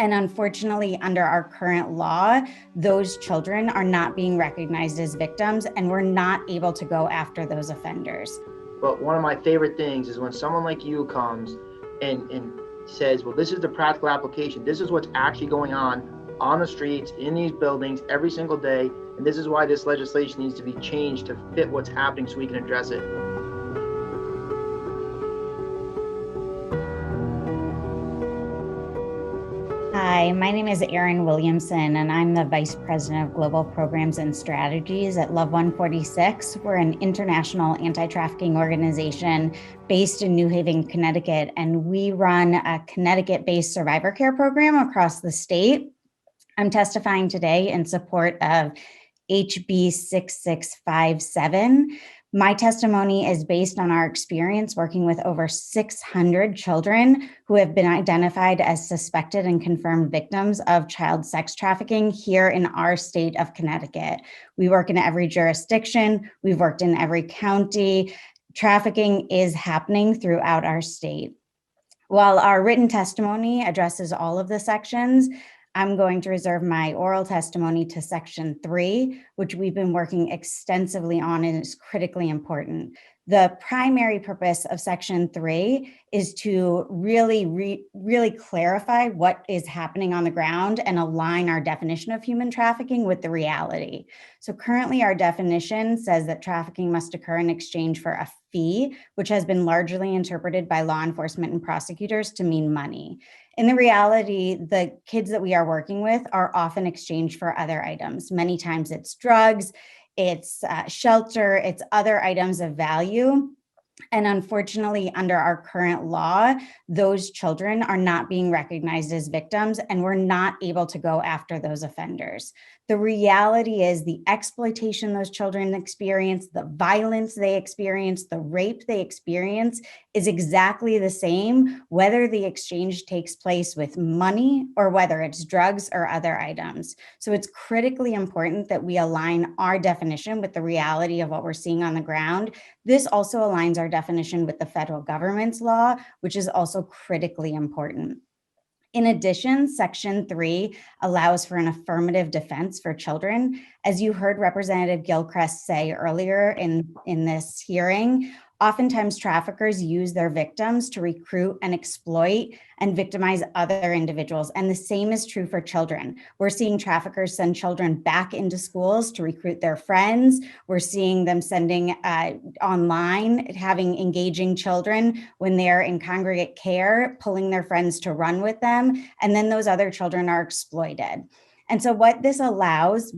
And unfortunately, under our current law, those children are not being recognized as victims, and we're not able to go after those offenders. But one of my favorite things is when someone like you comes and says, well, this is the practical application. This is what's actually going on the streets, in these buildings every single day. And this is why this legislation needs to be changed to fit what's happening so we can address it. Hi, my name is Erin Williamson, and I'm the Vice President of Global Programs and Strategies at Love146. We're an international anti-trafficking organization based in New Haven, Connecticut, and we run a Connecticut-based survivor care program across the state. I'm testifying today in support of HB 6657. My testimony is based on our experience working with over 600 children who have been identified as suspected and confirmed victims of child sex trafficking here in our state of Connecticut. We work in every jurisdiction. We've worked in every county. Trafficking is happening throughout our state. While our written testimony addresses all of the sections, I'm going to reserve my oral testimony to Section 3, which we've been working extensively on and is critically important. The primary purpose of Section 3 is to really clarify what is happening on the ground and align our definition of human trafficking with the reality. So currently our definition says that trafficking must occur in exchange for a fee, which has been largely interpreted by law enforcement and prosecutors to mean money. In the reality, the kids that we are working with are often exchanged for other items. Many times it's drugs, it's shelter, it's other items of value. And unfortunately, under our current law, those children are not being recognized as victims, and we're not able to go after those offenders. The reality is the exploitation those children experience, the violence they experience, the rape they experience is exactly the same, whether the exchange takes place with money or whether it's drugs or other items. So it's critically important that we align our definition with the reality of what we're seeing on the ground. This also aligns our definition with the federal government's law, which is also critically important. In addition, Section 3 allows for an affirmative defense for children. As you heard Representative Gilchrist say earlier in this hearing, oftentimes traffickers use their victims to recruit and exploit and victimize other individuals. And the same is true for children. We're seeing traffickers send children back into schools to recruit their friends. We're seeing them sending online, having engaging children when they're in congregate care, pulling their friends to run with them. And then those other children are exploited. And so what this allows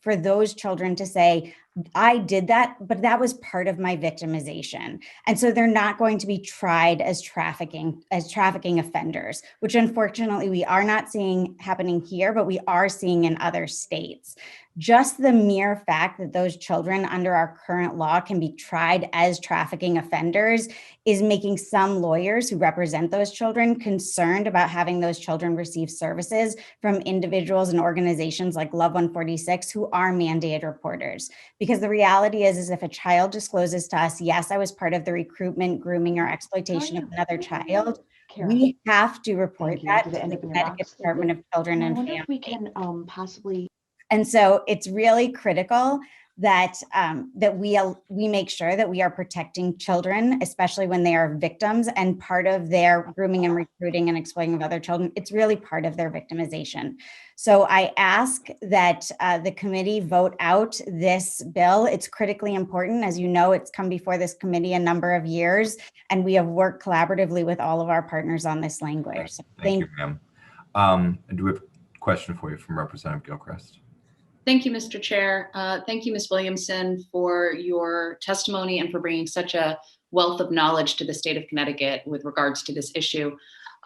for those children to say, I did that, but that was part of my victimization. And so they're not going to be tried as trafficking offenders, which unfortunately we are not seeing happening here, but we are seeing in other states. Just the mere fact that those children under our current law can be tried as trafficking offenders is making some lawyers who represent those children concerned about having those children receive services from individuals and organizations like Love146 who are mandated reporters. Because the reality is if a child discloses to us, yes, I was part of the recruitment, grooming, or exploitation of another child, we have to report that to the Connecticut Department of Children and Family. If we can possibly. And so it's really critical that we make sure that we are protecting children, especially when they are victims, and part of their grooming and recruiting and exploiting of other children, it's really part of their victimization. So I ask that the committee vote out this bill. It's critically important. As you know, it's come before this committee a number of years, and we have worked collaboratively with all of our partners on this language. So thank you, ma'am. I do have a question for you from Representative Gilchrist. Thank you, Mr. Chair. Thank you, Ms. Williamson, for your testimony and for bringing such a wealth of knowledge to the state of Connecticut with regards to this issue.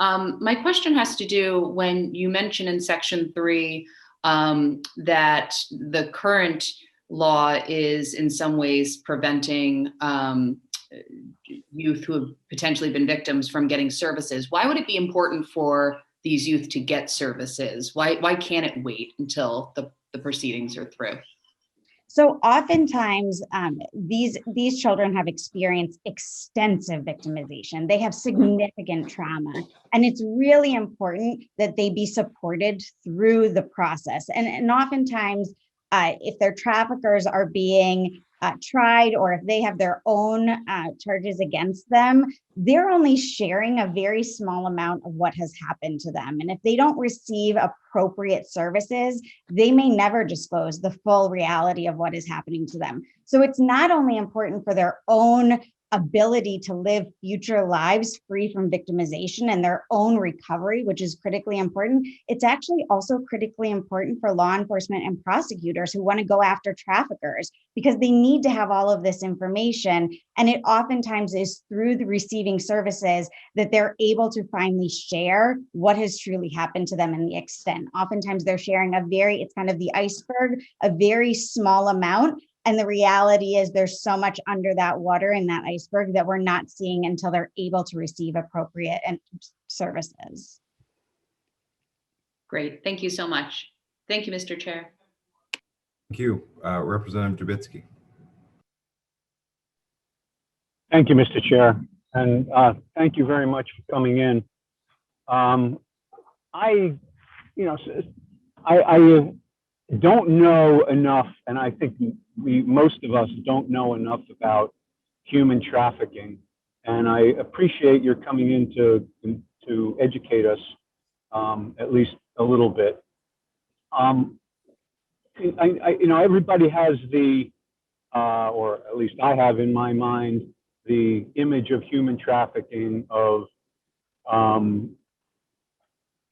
My question has to do when you mention in Section 3 that the current law is in some ways preventing youth who have potentially been victims from getting services. Why would it be important for these youth to get services? Why can't it wait until the proceedings are through? So oftentimes, these children have experienced extensive victimization. They have significant trauma, and it's really important that they be supported through the process. And oftentimes, if their traffickers are being tried, or if they have their own charges against them, they're only sharing a very small amount of what has happened to them. And if they don't receive appropriate services, they may never disclose the full reality of what is happening to them. So it's not only important for their own ability to live future lives free from victimization and their own recovery, which is critically important, it's actually also critically important for law enforcement and prosecutors who want to go after traffickers, because they need to have all of this information. And it oftentimes is through the receiving services that they're able to finally share what has truly happened to them and the extent. Oftentimes they're sharing it's kind of the iceberg, a very small amount. And the reality is there's so much under that water in that iceberg that we're not seeing until they're able to receive appropriate services. Great. Thank you so much. Thank you, Mr. Chair. Thank you. Representative Drabitsky. Thank you, Mr. Chair, and thank you very much for coming in. I don't know enough, and I think most of us don't know enough about human trafficking, and I appreciate your coming in to educate us at least a little bit. Everybody has or at least I have in my mind, the image of human trafficking of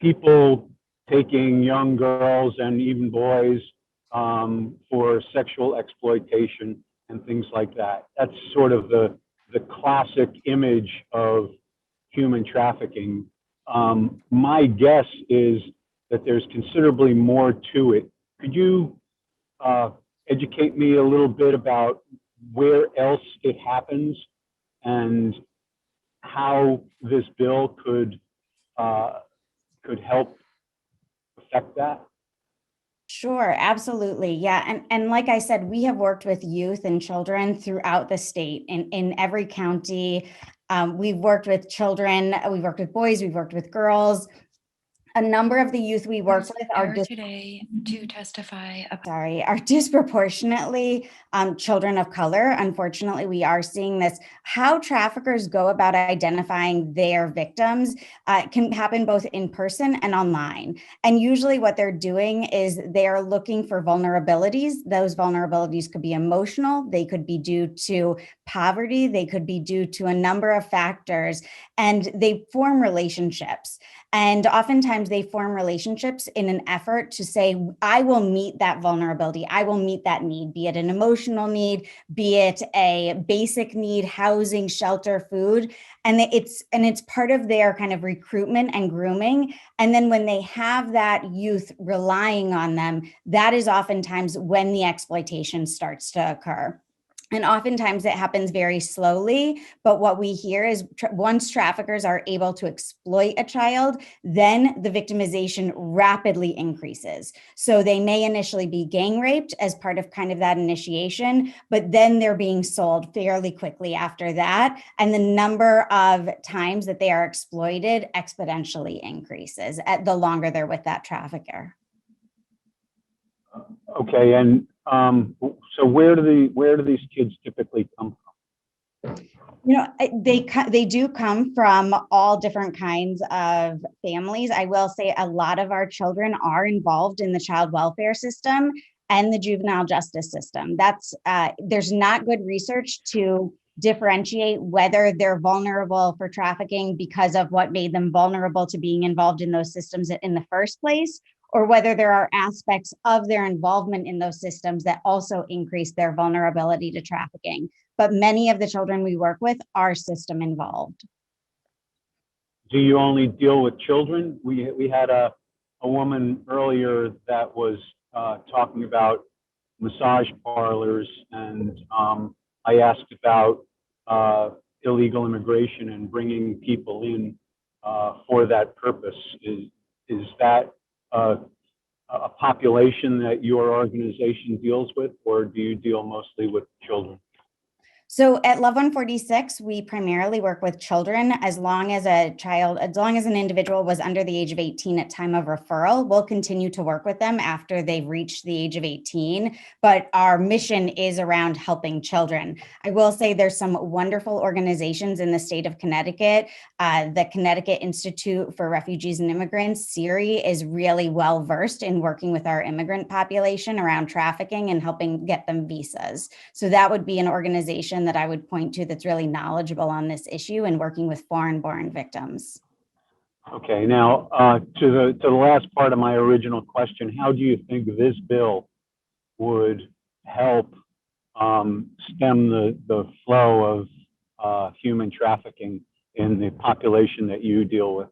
people taking young girls and even boys for sexual exploitation and things like that. That's sort of the classic image of human trafficking. My guess is that there's considerably more to it. Could you educate me a little bit about where else it happens and how this bill could help affect that? Sure, absolutely. Yeah. And like I said, we have worked with youth and children throughout the state in every county. We've worked with children, we've worked with boys, we've worked with girls. A number of the youth we work with are today to testify about. Are disproportionately children of color. Unfortunately, we are seeing this. How traffickers go about identifying their victims can happen both in person and online. And usually what they're doing is they are looking for vulnerabilities. Those vulnerabilities could be emotional. They could be due to poverty. They could be due to a number of factors. And they form relationships. And oftentimes they form relationships in an effort to say, I will meet that vulnerability. I will meet that need, be it an emotional need, be it a basic need, housing, shelter, food. And it's part of their kind of recruitment and grooming. And then when they have that youth relying on them, that is oftentimes when the exploitation starts to occur. And oftentimes it happens very slowly, but what we hear is once traffickers are able to exploit a child, then the victimization rapidly increases. So they may initially be gang raped as part of kind of that initiation, but then they're being sold fairly quickly after that. And the number of times that they are exploited exponentially increases at the longer they're with that trafficker. Okay, and so where do these kids typically come from? You know, they do come from all different kinds of families. I will say a lot of our children are involved in the child welfare system and the juvenile justice system. There's not good research to differentiate whether they're vulnerable for trafficking because of what made them vulnerable to being involved in those systems in the first place, or whether there are aspects of their involvement in those systems that also increase their vulnerability to trafficking. But many of the children we work with are system involved. Do you only deal with children? We had a woman earlier that was talking about massage parlors, and I asked about illegal immigration and bringing people in for that purpose. Is that a population that your organization deals with, or do you deal mostly with children? So at Love146, we primarily work with children. As long as an individual was under the age of 18 at time of referral, we'll continue to work with them after they've reached the age of 18. But our mission is around helping children. I will say there's some wonderful organizations in the state of Connecticut. The Connecticut Institute for Refugees and Immigrants, CIRI, is really well versed in working with our immigrant population around trafficking and helping get them visas. So that would be an organization that I would point to that's really knowledgeable on this issue and working with foreign-born victims. Okay, now to the last part of my original question, how do you think this bill would help stem the flow of human trafficking in the population that you deal with?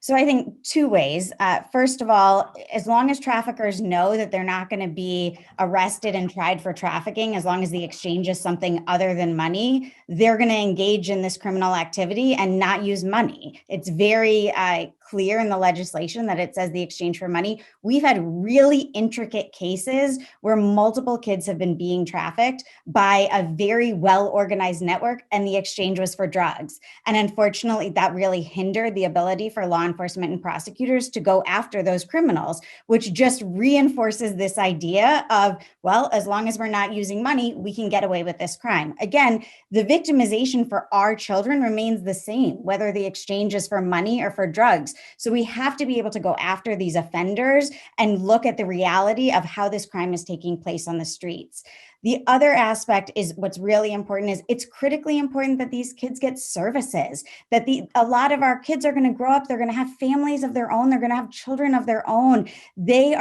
So I think two ways. First of all, as long as traffickers know that they're not going to be arrested and tried for trafficking, as long as the exchange is something other than money, they're going to engage in this criminal activity and not use money. It's very clear in the legislation that it says the exchange for money. We've had really intricate cases where multiple kids have been being trafficked by a very well-organized network, and the exchange was for drugs. And unfortunately, that really hindered the ability for law enforcement and prosecutors to go after those criminals, which just reinforces this idea of, well, as long as we're not using money, we can get away with this crime. Again, the victimization for our children remains the same, whether the exchange is for money or for drugs. So we have to be able to go after these offenders and look at the reality of how this crime is taking place on the streets. The other aspect is what's really important is it's critically important that these kids get services, that a lot of our kids are going to grow up, they're going to have families of their own, they're going to have children of their own. They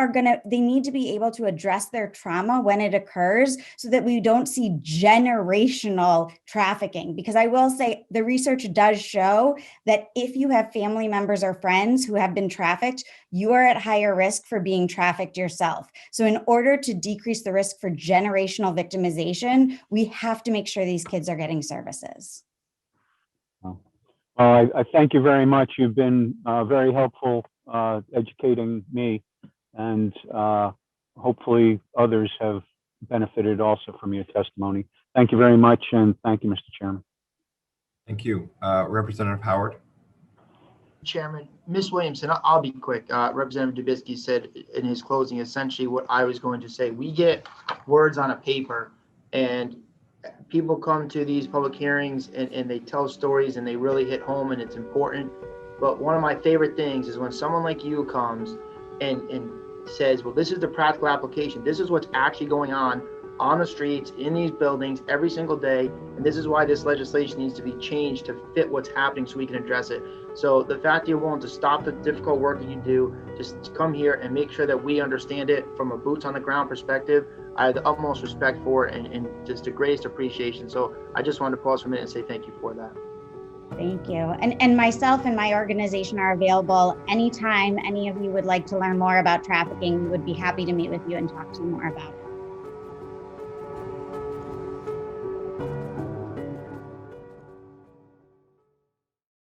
need to be able to address their trauma when it occurs so that we don't see generational trafficking. Because I will say the research does show that if you have family members or friends who have been trafficked, you are at higher risk for being trafficked yourself. So in order to decrease the risk for generational victimization, we have to make sure these kids are getting services. Well, I thank you very much. You've been very helpful educating me, and hopefully others have benefited also from your testimony. Thank you very much, and thank you, Mr. Chairman. Thank you. Representative Howard. Chairman, Ms. Williamson, I'll be quick. Representative Dubisky said in his closing essentially what I was going to say. We get words on a paper, and people come to these public hearings and they tell stories and they really hit home and it's important. But one of my favorite things is when someone like you comes and says, well, this is the practical application. This is what's actually going on the streets, in these buildings every single day. And this is why this legislation needs to be changed to fit what's happening so we can address it. So the fact that you're willing to stop the difficult work that you do, just come here and make sure that we understand it from a boots on the ground perspective, I have the utmost respect for it and just the greatest appreciation. So I just wanted to pause for a minute and say thank you for that. Thank you. And myself and my organization are available anytime any of you would like to learn more about trafficking. We would be happy to meet with you and talk to you more about it.